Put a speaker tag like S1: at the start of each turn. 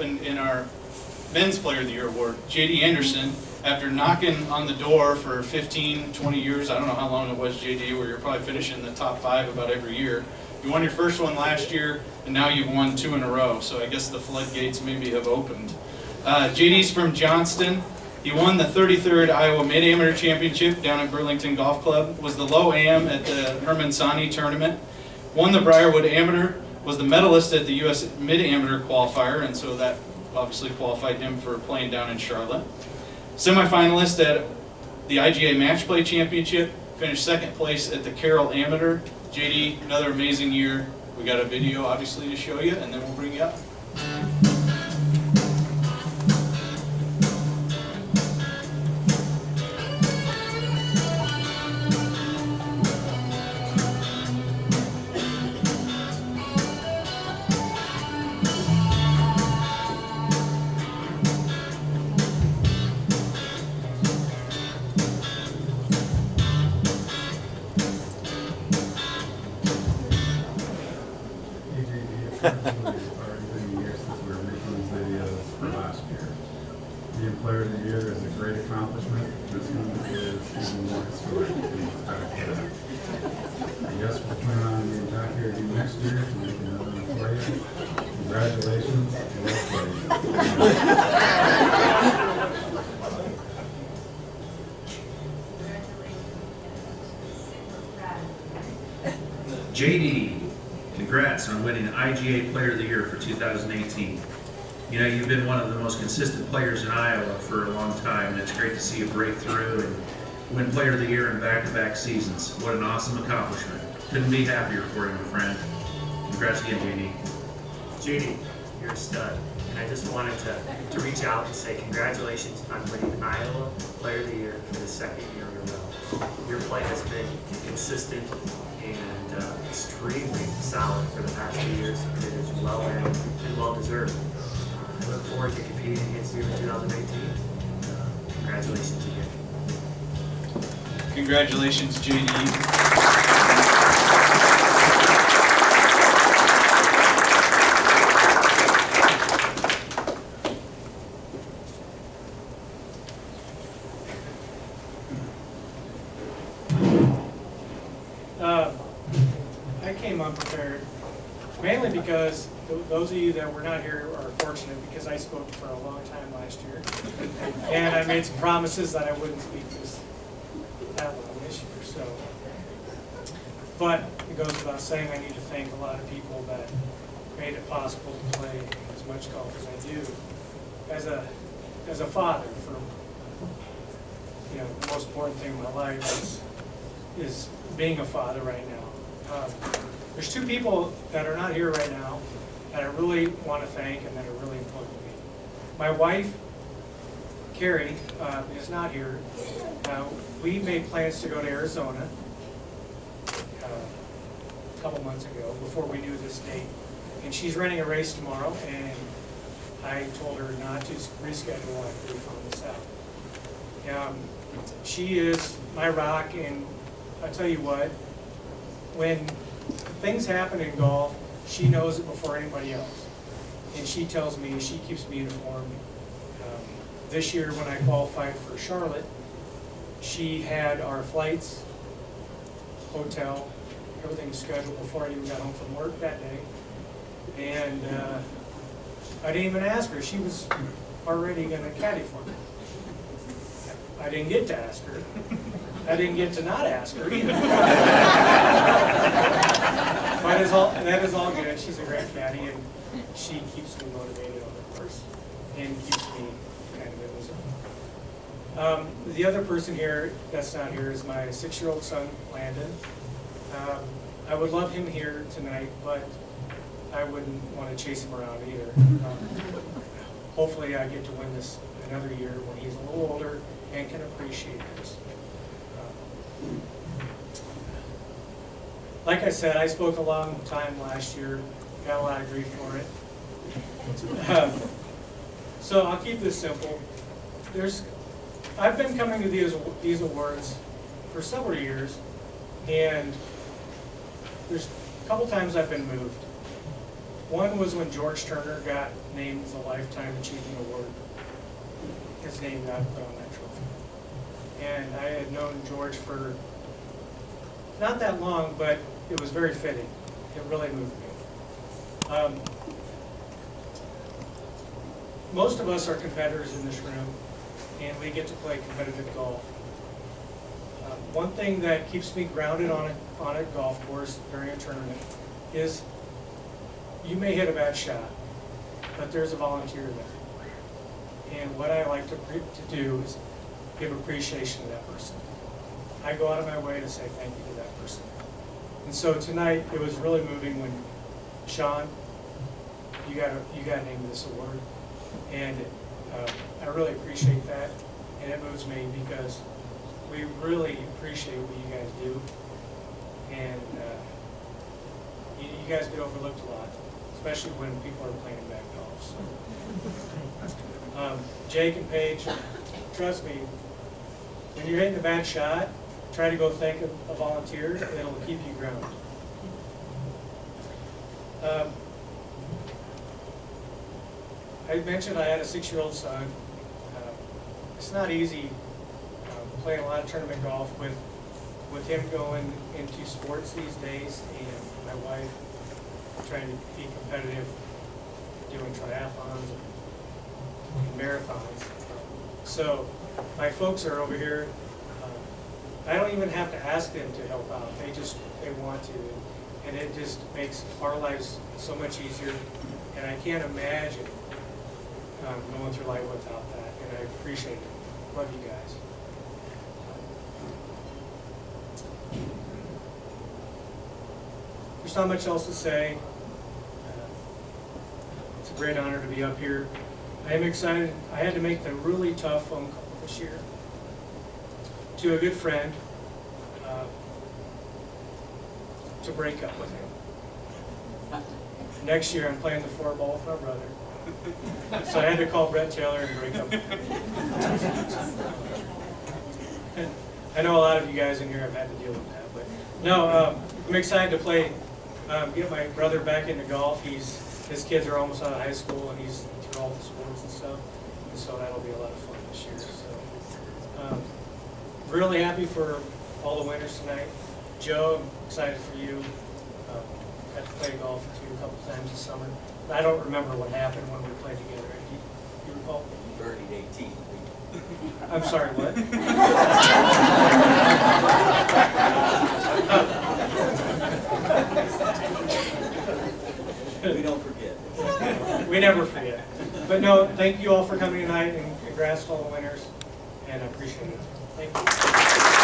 S1: happened in our Men's Player of the Year award. J.D. Anderson, after knocking on the door for 15, 20 years, I don't know how long it was, J.D., where you're probably finishing in the top 5 about every year. You won your first one last year, and now you've won 2 in a row, so I guess the floodgates maybe have opened. J.D.'s from Johnston. He won the 33rd Iowa Mid-Amateur Championship down at Burlington Golf Club, was the low AM at the Herman Sani Tournament, won the Briarwood Amateur, was the medalist at the U.S. Mid-Amateur Qualifier, and so that obviously qualified him for playing down in Charlotte. Semi-finalist at the IGA Match Play Championship, finished 2nd place at the Carroll Amateur. JD, another amazing year. We got a video obviously to show you, and then we'll bring you up.
S2: Already been years since we were making these videos for last year. Being Player of the Year is a great accomplishment. This one is even more historic than expected. Yes, we're planning on being back here again next year to make another one for you. Congratulations. Well played.
S3: JD, congrats on winning IGA Player of the Year for 2018. You know, you've been one of the most consistent players in Iowa for a long time, and it's great to see you break through and win Player of the Year in back-to-back seasons. What an awesome accomplishment. Couldn't be happier for you, my friend. Congrats again, JD.
S4: JD, you're a stud, and I just wanted to reach out and say congratulations on winning Iowa Player of the Year for the 2nd year in a row. Your play has been consistent and extremely solid for the past 2 years. It is well earned and well deserved. I look forward to competing against you in 2018. Congratulations again.
S1: Congratulations, JD.
S5: I came unprepared, mainly because those of you that were not here are fortunate because I spoke for a long time last year, and I made some promises that I wouldn't speak that long this year. So, but it goes without saying I need to thank a lot of people that made it possible to play as much golf as I do. As a father, for the most important thing in my life is being a father right now. There's 2 people that are not here right now that I really want to thank and that are really important to me. My wife, Carrie, is not here. We made plans to go to Arizona a couple months ago before we knew this date. And she's running a race tomorrow, and I told her not to reschedule after we found this out. She is my rock, and I tell you what, when things happen in golf, she knows it before anybody else. And she tells me, she keeps me informed. This year when I qualified for Charlotte, she had our flights, hotel, everything scheduled before I even got home from work that day. And I didn't even ask her. She was already going to caddy for me. I didn't get to ask her. I didn't get to not ask her either. But that is all good. She's a great caddy, and she keeps me motivated on the course and keeps me kind of in the zone. The other person here that's not here is my 6-year-old son, Landon. I would love him here tonight, but I wouldn't want to chase him around either. Hopefully I get to win this another year when he's a little older and can appreciate this. Like I said, I spoke a long time last year, got a lot of grief for it. So I'll keep this simple. I've been coming to these awards for several years, and there's a couple times I've been moved. One was when George Turner got named the Lifetime Achievement Award. His name got put on that trophy. And I had known George for not that long, but it was very fitting. It really moved me. Most of us are competitors in this room, and we get to play competitive golf. One thing that keeps me grounded on a golf course during a tournament is you may hit a bad shot, but there's a volunteer there. And what I like to do is give appreciation to that person. I go out of my way to say thank you to that person. And so tonight, it was really moving when, Sean, you got named this award. And I really appreciate that. And it moves me because we really appreciate what you guys do. And you guys get overlooked a lot, especially when people are playing bad golf. So. Jake and Paige, trust me, when you're hitting a bad shot, try to go thank a volunteer, and it'll keep you grounded. I mentioned I had a 6-year-old son. It's not easy playing a lot of tournament golf with him going into sports these days, and my wife trying to be competitive, doing triathlons and marathons. So my folks are over here. I don't even have to ask them to help out. They want to, and it just makes our lives so much easier. And I can't imagine going through life without that. And I appreciate it. Love you guys. There's not much else to say. It's a great honor to be up here. I am excited. I had to make the really tough phone call this year to a good friend to break up with him. Next year I'm playing the 4-ball with my brother. So I had to call Brett Taylor and break up with him. I know a lot of you guys in here have had to deal with that, but no, I'm excited to play, get my brother back into golf. His kids are almost out of high school and he's through all the sports and stuff, and so that'll be a lot of fun this year. So, really happy for all the winners tonight. Joe, I'm excited for you. Got to play golf with you a couple times this summer. I don't remember what happened when we played together. Do you recall?
S6: Birdied 18.
S5: I'm sorry, what?
S6: We don't forget.
S5: We never forget. But no, thank you all for coming tonight, and congrats to all the winners, and I appreciate it. Thank you.